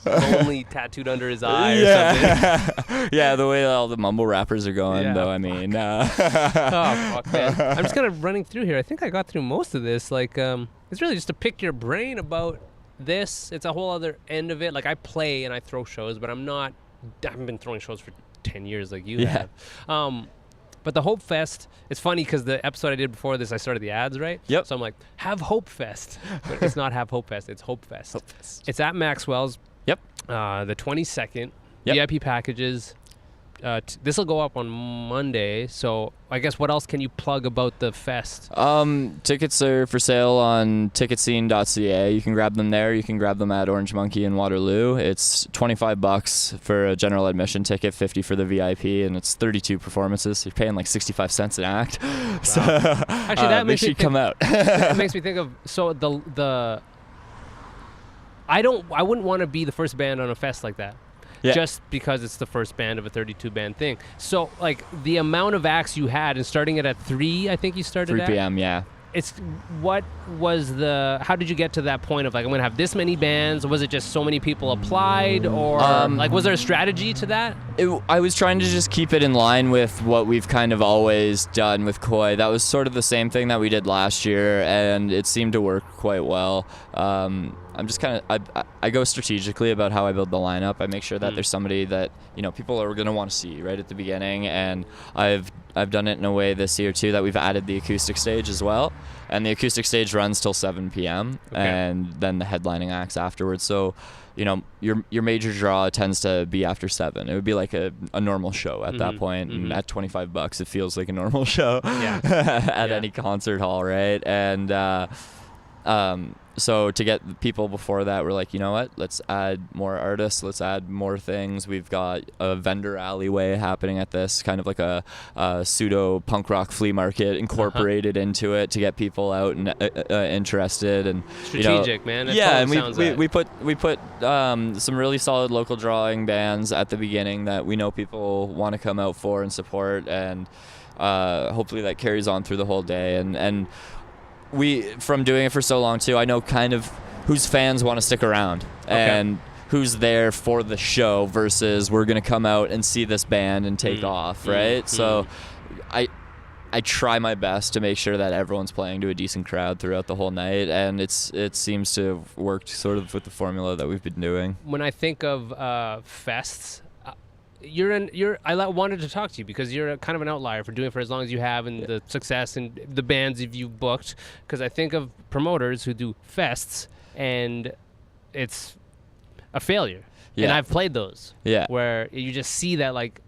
only tattooed under his eye or something. Yeah, the way all the mumble rappers are going, Yeah, though. I mean, Oh, fuck, man. I'm just kind of running through here. I think I got through most of this. Like, it's really just to pick your brain about this. It's a whole other end of it. Like, I play and I throw shows, but I haven't been throwing shows for 10 years like you have. But the Hope Fest, it's funny because the episode I did before this, I started the ads, right? Yep. So I'm like, have Hope Fest. But it's not have Hope Fest, it's Hope Fest. Hope Fest. It's at Maxwell's. Yep. The 22nd. Yep. VIP packages. This will go up on Monday, so I guess what else can you plug about the fest? Tickets are for sale on ticketscene.ca. You can grab them there. You can grab them at Orange Monkey in Waterloo. It's $25 for a general admission ticket, $50 for the VIP, and it's 32 performances. So you're paying like 65 cents an act. Wow. So actually, that makes me come out. It makes me think of I wouldn't want to be the first band on a fest like that. Yeah. Just because it's the first band of a 32-band thing. So, like, the amount of acts you had, and starting it at 3, I think you started 3 at? p.m., yeah. How did you get to that point of, like, I'm going to have this many bands? Was it just so many people applied? Or, was there a strategy to that? I was trying to just keep it in line with what we've kind of always done with Koi. That was sort of the same thing that we did last year, and it seemed to work quite well. I'm just kind of I go strategically about how I build the lineup. I make sure that there's somebody that people are gonna want to see right at the beginning, and I've done it in a way this year too that we've added the acoustic stage as well, and the acoustic stage runs till 7 p.m. and then the headlining acts afterwards. So your major draw tends to be after 7. It would be like a normal show at that point, and at $25 it feels like a normal show at any concert hall, right? And so to get the people before that, we're like, you know what, let's add more artists, let's add more things. We've got a vendor alleyway happening at this, kind of like a pseudo punk rock flea market incorporated into it to get people out and interested. And strategic, man. And we put some really solid local drawing bands at the beginning that we know people want to come out for and support, and hopefully that carries on through the whole day. And we, from doing it for so long too, I know kind of whose fans want to stick around and who's there for the show versus we're going to come out and see this band and take off, right? So I try my best to make sure that everyone's playing to a decent crowd throughout the whole night, and it seems to have worked sort of with the formula that we've been doing. When I think of fests, I wanted to talk to you because you're kind of an outlier for doing it for as long as you have, and the success and the bands you've booked. Because I think of promoters who do fests and it's a failure. And I've played those. Where you just see that like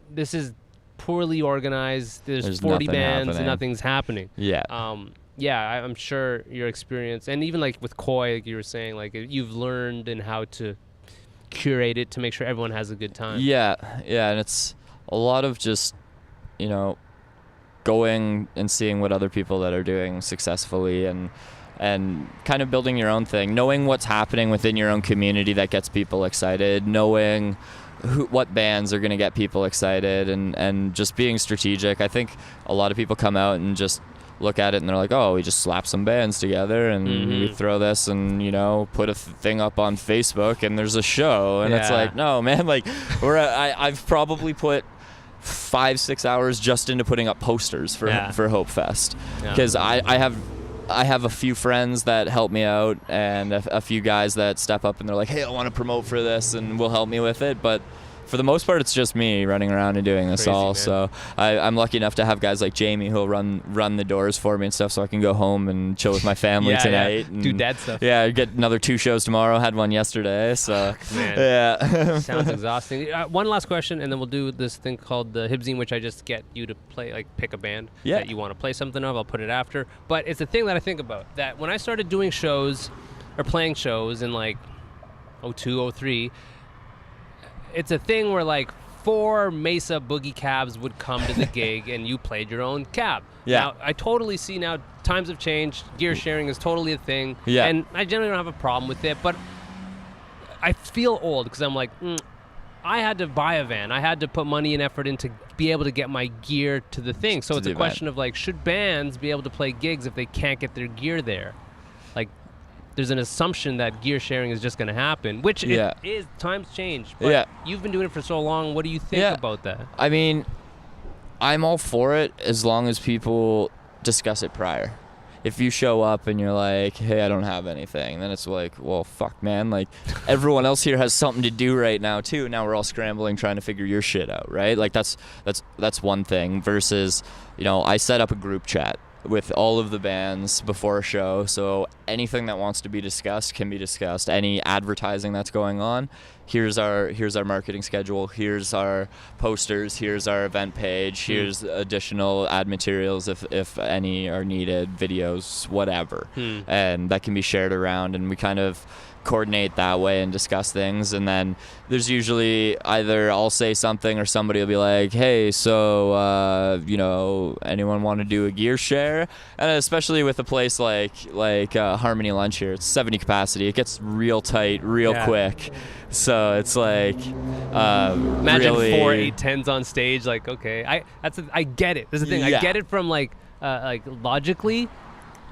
this is poorly organized. There's 40 bands and nothing's happening. I'm sure your experience, and even like with Koi, like you were saying, like you've learned in how to curate it to make sure everyone has a good time. And it's a lot of just going and seeing what other people that are doing successfully and kind of building your own thing, knowing what's happening within your own community that gets people excited, knowing what bands are going to get people excited, and just being strategic. I think a lot of people come out and just look at it and they're like, oh, we just slap some bands together and we throw this and put a thing up on Facebook and there's a show, and it's like, no man, like I've probably put 5-6 hours just into putting up posters for Hope Fest, because I have a few friends that help me out and a few guys that step up and they're like, hey, I want to promote for this and will help me with it, but for the most part, it's just me running around and doing this all. Man. So I'm lucky enough to have guys like Jamie who'll run the doors for me and stuff, so I can go home and chill with my family tonight. And do dad stuff. Yeah, get another 2 shows tomorrow. Had one yesterday. So sounds exhausting. One last question, and then we'll do this thing called the Hibzine, which I just get you to play, like pick a band that you want to play something of. I'll put it after. But it's a thing that I think about, that when I started doing shows or playing shows in like 02, 03, it's a thing where like 4 Mesa Boogie cabs would come to the gig and you played your own cab. Now, I totally see now times have changed. Gear sharing is totally a thing. And I generally don't have a problem with it, but I feel old because I'm like, I had to buy a van. I had to put money and effort into be able to get my gear to the thing. So it's a question of like, should bands be able to play gigs if they can't get their gear there? Like, there's an assumption that gear sharing is just going to happen, which it is. Times change. But you've been doing it for so long. What do you think about that? I mean, I'm all for it as long as people discuss it prior. If you show up and you're like, hey, I don't have anything, then it's like, well, fuck, man. Like, everyone else here has something to do right now, too. Now we're all scrambling trying to figure your shit out, right? Like, that's one thing versus, I set up a group chat with all of the bands before a show, so anything that wants to be discussed can be discussed. Any advertising that's going on, here's our marketing schedule, here's our posters, here's our event page, here's additional ad materials if any are needed, videos, whatever, and that can be shared around, and we kind of coordinate that way and discuss things. And then there's usually either I'll say something or somebody will be like, hey, so anyone want to do a gear share? And especially with a place like Harmony Lunch here, it's 70 capacity, it gets real tight real quick, so it's like imagine really 4 810s on stage. Like, okay, I get it. This is the thing. I get it from like logically,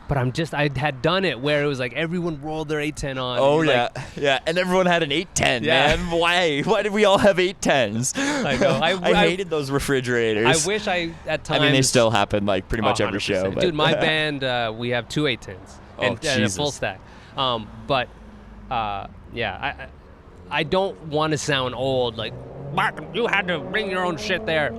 but I had done it where it was like everyone rolled their 810 on. Oh, yeah. And everyone had an 810, man. Why did we all have 810s? I know. I hated those refrigerators. I wish at times... I mean, they still happen like pretty much every show. But. Dude, my band, we have 2 810s and a full stack. But Yeah, I don't want to sound old. Like, Mark, you had to bring your own shit there.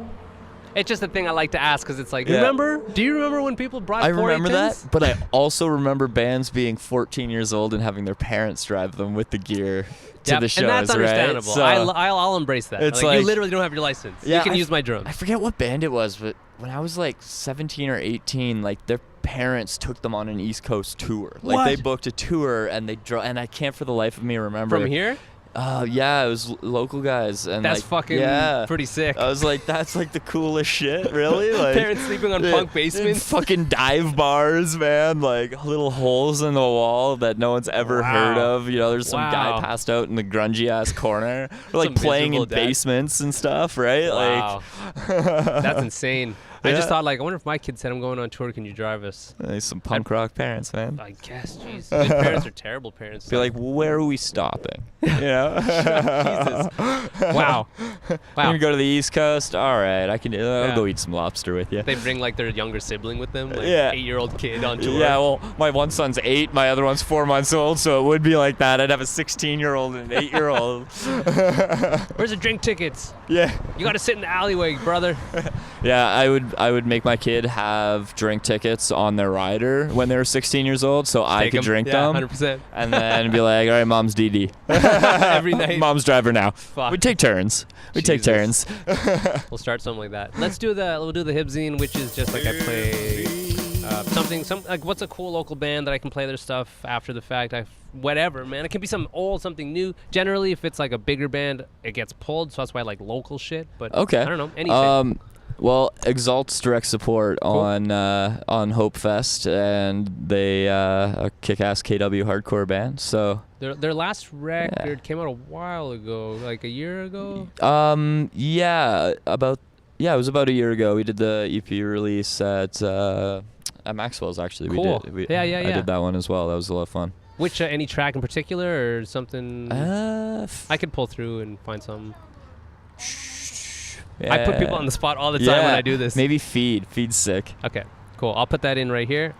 It's just a thing I like to ask because it's like, Yeah. remember? Do you remember when people brought I remember 410s? that, but I also remember bands being 14 years old and having their parents drive them with the gear to the shows, and that's understandable. right? So, I'll embrace that. It's You like- literally don't have your license. Yeah, You can I use my drums. I forget what band it was, but when I was like 17 or 18, like their parents took them on an East Coast tour. Like they What? booked a tour and they drove, and I can't for the life of me remember. From here? Yeah, it was local guys, and That's like, fucking yeah. pretty sick. I was like, that's like the coolest shit, really. Like Parents sleeping on punk basements. fucking dive bars, man. Like little holes in the wall that no one's ever heard Wow. of. You know, there's some Wow. guy passed out in the grungy ass corner, or like Some playing in miserable dad. basements and stuff, right? Wow. That's insane. I Yeah. just thought, like, I wonder if my kid said, I'm going on tour, can you drive us? Like some punk rock parents, man. I guess, jeez. Good parents are terrible parents. Be like, where are we stopping? You know? Jesus. Wow. We're Wow. gonna go to the East Coast. All right, I'll Yeah. go eat some lobster with you. They bring, like, their younger sibling with them, like, Yeah. 8-year-old kid on tour. Yeah, well, my one son's 8, my other one's 4 months old, so it would be like that. I'd have a 16-year-old and an 8-year-old. Where's the drink tickets? Yeah. You got to sit in the alleyway, brother. Yeah, I would make my kid have drink tickets on their rider when they were 16 years old, so I Take could 'em. drink Yeah, them. 100%. And then be like, all right, mom's DD. Every night. Mom's driver now. Fuck. We take turns. We take Jesus. turns. We'll start something like that. We'll do the Hibzine, which is just like I play like what's a cool local band that I can play their stuff after the fact. Whatever, man. It can be something old, something new. Generally, if it's like a bigger band, it gets pulled, so that's why I like local shit. But Okay. I don't know, anything. Well, Exalt's direct support on Hope Fest, and they a kick-ass KW hardcore band. So Their last record came out a while ago, like a year ago. it was about a year ago. We did the EP release at Maxwell's. Actually, Cool. we did. Yeah. I did that one as well. That was a lot of fun. Which any track in particular or something? I could pull through and find some. I put people on the spot all the time when I do this. Maybe Feed's sick. Okay, cool. I'll put that in right here.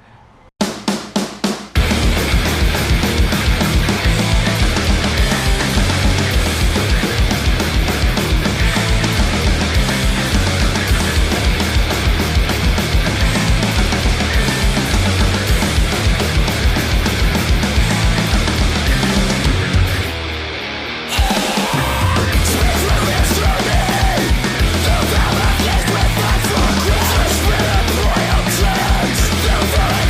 With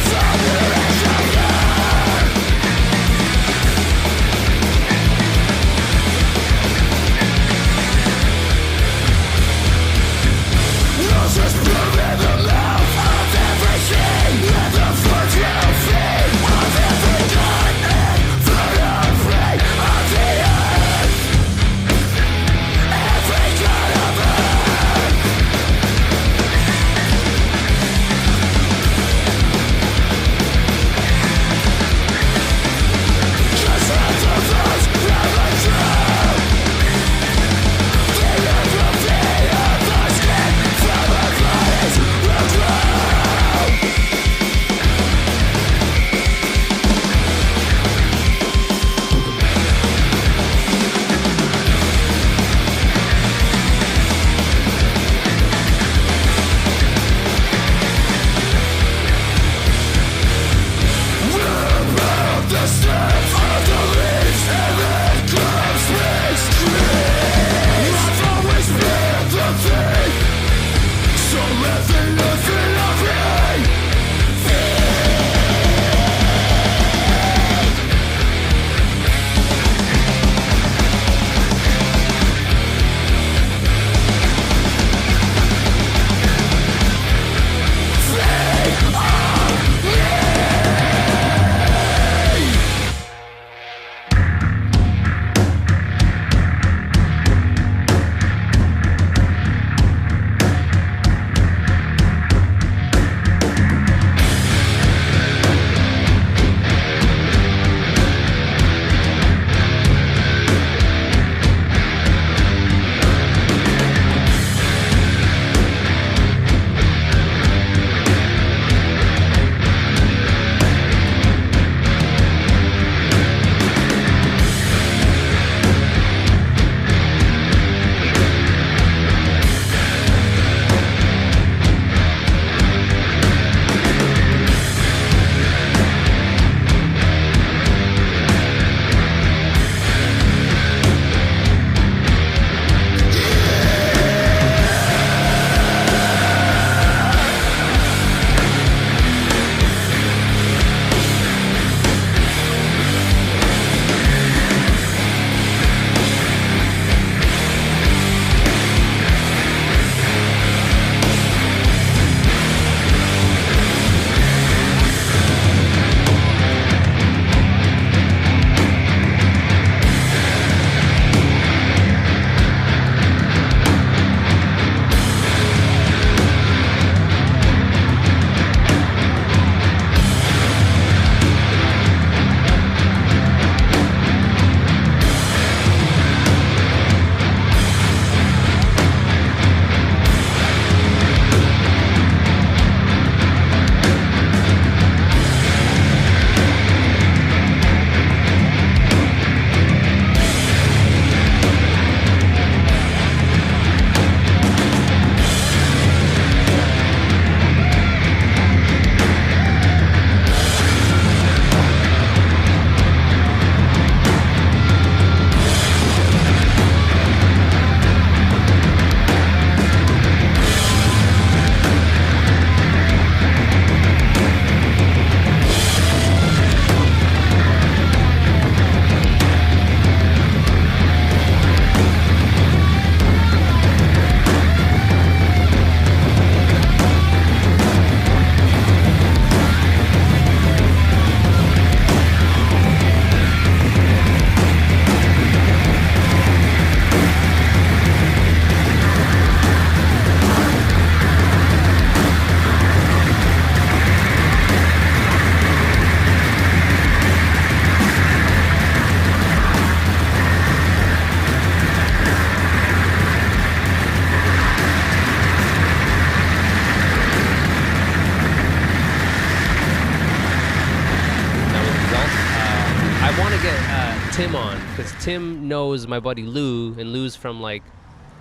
Tim on because Tim knows my buddy Lou, and Lou's from like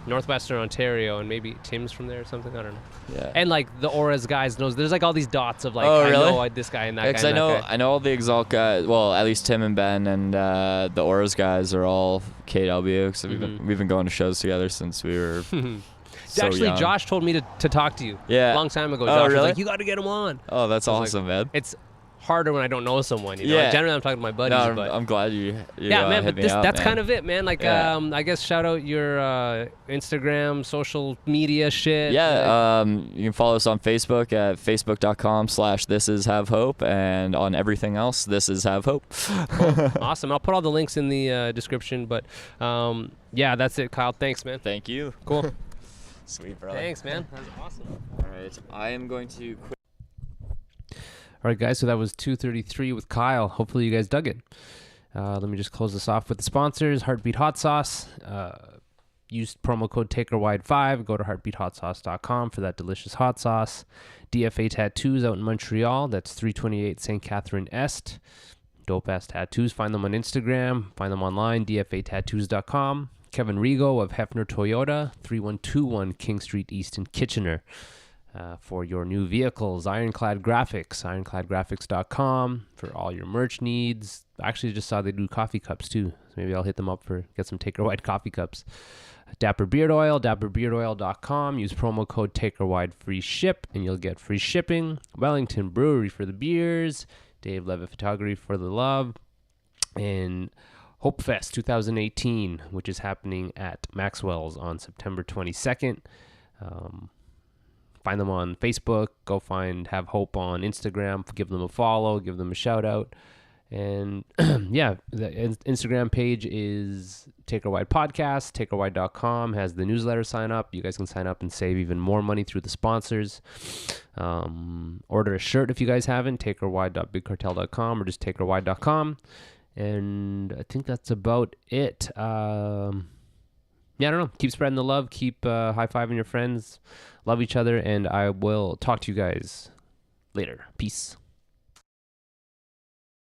Northwestern Ontario, and maybe Tim's from there or something. I don't know. Yeah. And like the Auras guys knows. There's like all these dots of like Oh, really? I know this guy and that guy. Because and that guy. I know all the Exalt guys. Well, at least Tim and Ben and the Auras guys are all KW. Because we've been going to shows together since we were. So Actually, young. Josh told me to talk to you. Yeah. A long time ago. Oh, Josh was really? like, you got to get him on. Oh, that's I was awesome, man. It's harder when I don't know someone. You know? Yeah. Generally, I'm talking to my buddies. No, but I'm glad you yeah, man. hit But me up, that's man. kind of it, man. Like, Yeah. I guess shout out your Instagram, social media shit. Yeah, you can follow us on Facebook at facebook.com/thisishavehope, and on everything else, This Is Have Hope. Awesome. I'll put all the links in the description. But yeah, that's it, Kyle. Thanks, man. Thank you. Cool. Sweet, brother. Thanks, man. That was awesome. All right, I am going to quit. All right, guys, so that was 233 with Kyle. Hopefully you guys dug it. Let me just close this off with the sponsors. Heartbeat Hot Sauce. Use promo code TakerWide5. Go to heartbeathotsauce.com for that delicious hot sauce. DFA Tattoos out in Montreal. That's 328 St. Catherine Est. Dope-ass tattoos. Find them on Instagram. Find them online, dfatattoos.com. Kevin Rigo of Hefner Toyota, 3121 King Street East in Kitchener. For your new vehicles. Ironclad Graphics, ironcladgraphics.com for all your merch needs. I actually just saw they do coffee cups too, so maybe I'll hit them up for get some Taker-Wide coffee cups. Dapper Beard Oil, dapperbeardoil.com. Use promo code Taker-Wide free ship, and you'll get free shipping. Wellington Brewery for the beers. Dave Levitt Photography for the love. And Hope Fest 2018, which is happening at Maxwell's on September 22nd. Find them on Facebook. Go find Have Hope on Instagram. Give them a follow. Give them a shout out. And yeah, the Instagram page is Taker-Wide Podcast. Takerwide.com has the newsletter sign up. You guys can sign up and save even more money through the sponsors. Order a shirt if you guys haven't. Takerwide.bigcartel.com or just Takerwide.com. And I think that's about it. Yeah, I don't know. Keep spreading the love. Keep high-fiving your friends. Love each other. And I will talk to you guys later. Peace.